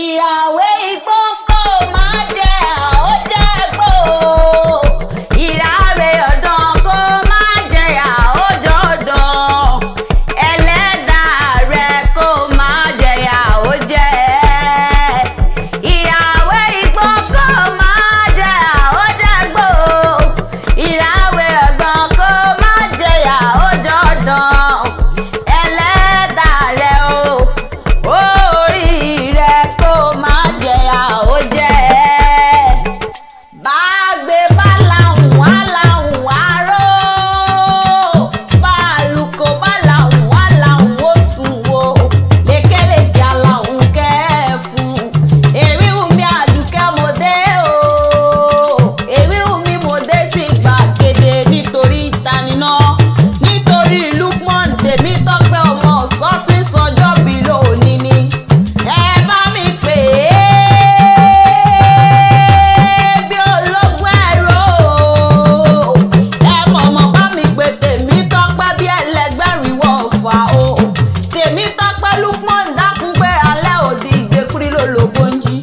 ìràwé igbó kò máa jẹ àójẹ́gbò. ìràwé ọ̀dàn kò máa jẹ àójọ́dàn. ẹlẹ́dàá rẹ̀ kò máa jẹ àójẹ́. ìràwé igbó kò máa jẹ àójẹ́gbò. ìràwé ọ̀dàn kò máa jẹ àójọ́dàn. ẹlẹ́dàá rẹ̀ orí rẹ̀ kò máa jẹ àójẹ́. bágbé bá làwọn á làwọn àárò. bálùkò bá làwọn á làwọn ó sùn wò. lékelèké àlàwọn kẹ́ẹ̀fún. èmi wù mí Àdùkẹ́ mo dé o. èmi wù mí mo dé sí gbàgede nítorí ìtaniná. nítorí Lukman Tèmítọ́pẹ́ ọmọ sọ́tí sọjọ́ bí lónìí ni. ẹ bá mi pè é bí ológun ẹ̀rọ. ẹ mọ̀mọ́ bá mi pè Tèmítọ́pẹ́ bí ẹlẹgbẹ́rin wọ̀fà o. Tèmítọ́pẹ́ Lukman dákun pé alẹ́ òdì ìgbékúrí lólogó ń jí.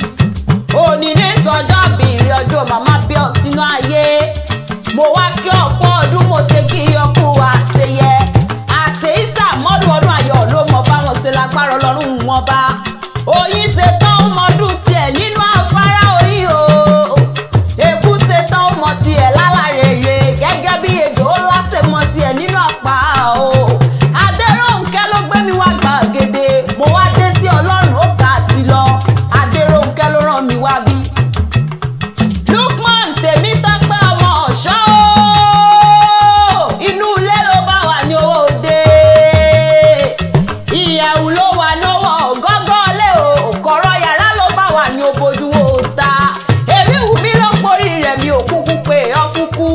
òní ní sọjọ́ bìrì ọjọ́ màmá bí ọ sínú ayé. mo wá kí ọ̀pọ̀ ọdún mo ṣe kí ọkù àṣeyẹ. àṣeyísà mọ́dún ọdún ayọ̀ ló mọ báwọn ṣe lágbára Ọlọ́run wọn bá. oyin ṣe tán ó mọdún tiẹ̀ nínú afárá oyin o. èkú ṣe tán ó mọ tiẹ̀ lálàrèrè gẹ́gẹ́ bí ejò ó láṣẹ mọ tiẹ̀ nínú àpá o. Adérónkẹ́ ló gbé mi wá gbàgede. mo wá dé sí Ọlọ́run ó kà á ti lọ. Adérónkẹ́ ló rán mi wá bí. Lukman Tèmítọ́pẹ́ ọmọ ọ̀ṣọ́ o. inú ilé ló bá wà ní owó òde. ìyẹ̀wù ló wà lọ́wọ́ gọ́gọ́ lé o. kọ̀rọ̀ yàrá ló bá wà ní obojú wo ta. èmi wù mí ló porí rẹ̀ mi ò kúkú pé ọ kúkú.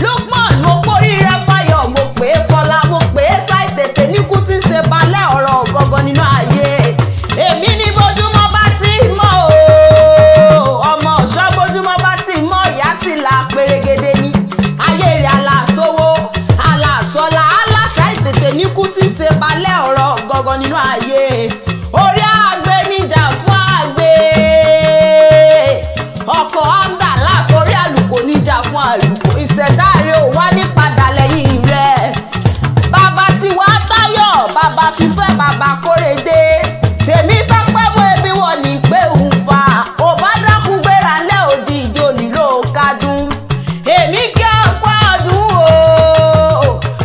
Lukman mo porí rẹ̀ Fáyọ̀ mo pè é Fọlá mo pè é Ṣàìtètè níkú tí ń ṣe balẹ̀ ọ̀rọ̀ gọ́gọ́ nínú ayé. èmi ní bójúmọ́ bá ti mọ́ o. ọmọ ọ̀ṣọ́ bójúmọ́ bá ti mọ́ ìyá ti là pèrègede ni. ayé rẹ̀ aláṣọwọ́ aláṣọlá aláṣàìtètè níkú tí ń ṣe balẹ̀ ọ̀rọ̀ gọ́gọ́ nínú ayé. orí àgbẹ̀ níjà fún àgbẹ̀. ọkọ̀ àgbà látọrí àlùkò níjà fún àlùkò. ìṣẹ̀dá rẹ̀ ò wá ní padà lẹ́yìn rẹ̀. bàbá tí wàá Táyọ̀ bàbá fífẹ́ bàbá Kórèdé. Tèmítọ́pẹ́ mú ebi wọ̀ ní pé òun fa. ò bá dákun gbéra lẹ́ òdì ìjọ nílò kádùn. èmi kí ọ̀pọ̀ ọdún o.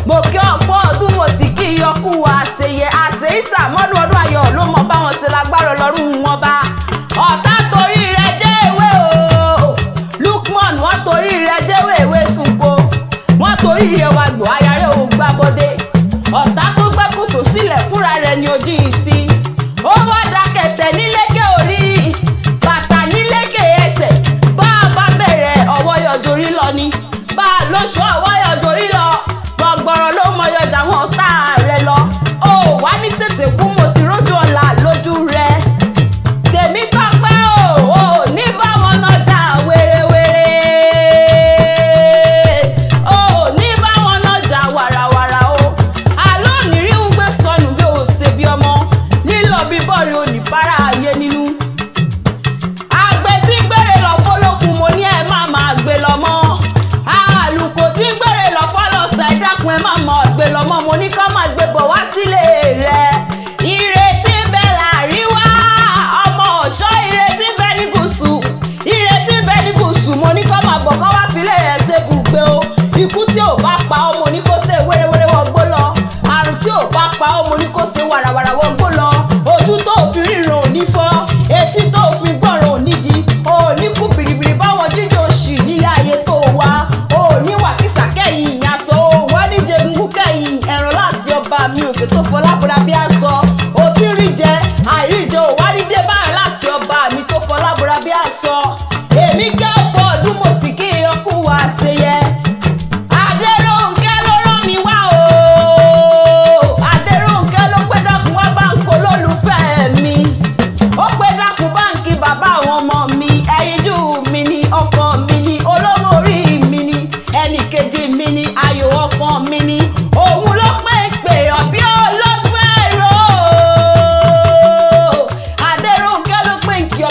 mo kí ọ̀pọ̀ ọdún mo sì kí yọkú àṣeyẹ. àṣeyísà mọ́dún ọdún ayọ̀ ló mọ báwọn ṣe lágbára Ọlọ́run wọn bá. ọ̀tá torí rẹ̀ jẹ́ ewé o. Lukman wọ́n torí rẹ̀ jẹ́wé ewé sunko. wọ́n torí rẹ̀ wá gbọ́ ayáré òun gbàbọ́dé. ọ̀tá tó gbẹ́ kòtò sílẹ̀ fúnra rẹ̀ ni ojú yìí sí. ó wá dákẹ̀tẹ̀ nílékè orí bàtà nílékè ẹsẹ̀. bá a bá bẹ̀rẹ̀ ọwọ́ yọjorí lọ ni. bá a lóṣù ọwọ́ yọjorí lọ. gbọ̀gbọ̀rọ̀ ló mọ yọjà wọn ọ̀tá rẹ̀ lọ. ó wá ní tètè kú mo ti rójú ọ̀la lójú rẹ̀. Tèmítọ́pẹ́ o ní báwọn nájà wérewére. o ní báwọn nájà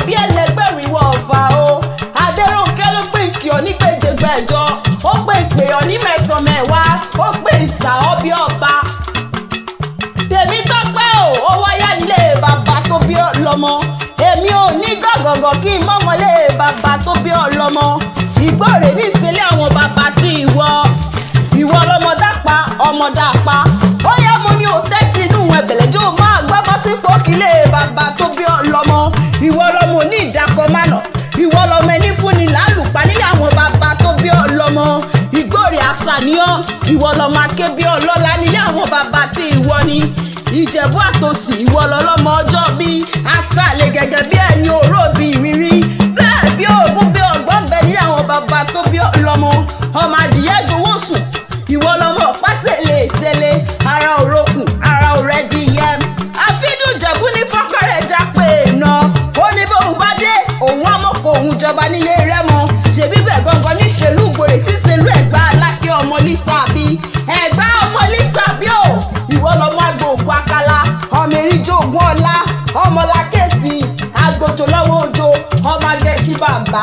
bí ẹlẹgbẹ̀rún ìwọ ọ̀fà o. Adéròǹkẹ́ ló pè kí ọ ní gbèjègbèjọ, ó pè pè ọ ní mẹ́sàn-án mẹ́wàá, ó pè ìsà ọ bí ọba. Tèmítọ́pẹ́ o, ó wáyà nílé bàbá tó bí ọ lọ́mọ. Èmi ò ní gọ̀gọ̀gọ̀ kí n mọ́mọ́lé bàbá tó bí ọ lọ́mọ. Ìgbòrè ní ìṣẹ̀lẹ̀ àwọn bàbá tí ìwọ lọ́mọ dápa ọmọ dápa. Ó yá mo ní òtẹ́tì inú ẹ̀bẹ̀lẹ́jọ́ máa gbábọ́ sí pọ́kílé bàbá tó bí ọ lọ́mọ. Ìwọ lọ́mọ ní ìdákọ̀ mánà, ìwọ lọ́mọ ẹni fúnni lálùpá nílé àwọn bàbá tó bí ọ lọ́mọ. Ìgbòrè àṣàníyàn, ìwọ lọ́mọ aké bí ọlọ́lá nílé àwọn bàbá tí ìwọ ni. Ìjẹ̀bú àtòsí ìwọ lọ́lọ́mọ ọjọ́ bí aṣàlẹ̀ gẹ́gẹ́ bí ẹni òró bí ìrírí. Bẹ́ẹ̀ bí òògùn bí ọgbọ́n bẹ nílé àwọn bàbá tó bí ọ lọ́mọ. Ọmọ adìyẹ gbowó sùn, ìwọ lọ́mọ pátẹ̀lẹ̀ tẹ́lẹ̀, ara òrokùn ara òrẹ́dì yẹm. Àfídùn Ìjẹ̀bú ní fọ́kọ́rẹ́ já pé iná, ó ní bóun bá dé òun àmọ́kò òun jọba nílé Rẹ́mọ. Ṣèbí bẹ́ẹ̀ gangan níṣèlú Ìgbòrè tí ṣèlú Ẹ̀gbá Aláké ọmọ Lísàbí. Ẹ̀gbá ọmọ Lísàbí o, ìwọ lọ́mọ àgbò òkú akala, ọmọ eríjó ògùn ọlá, ọmọ làkèsì, agbòjò lọ́wọ́ òjò, ọmọ agẹ́sí bàbá.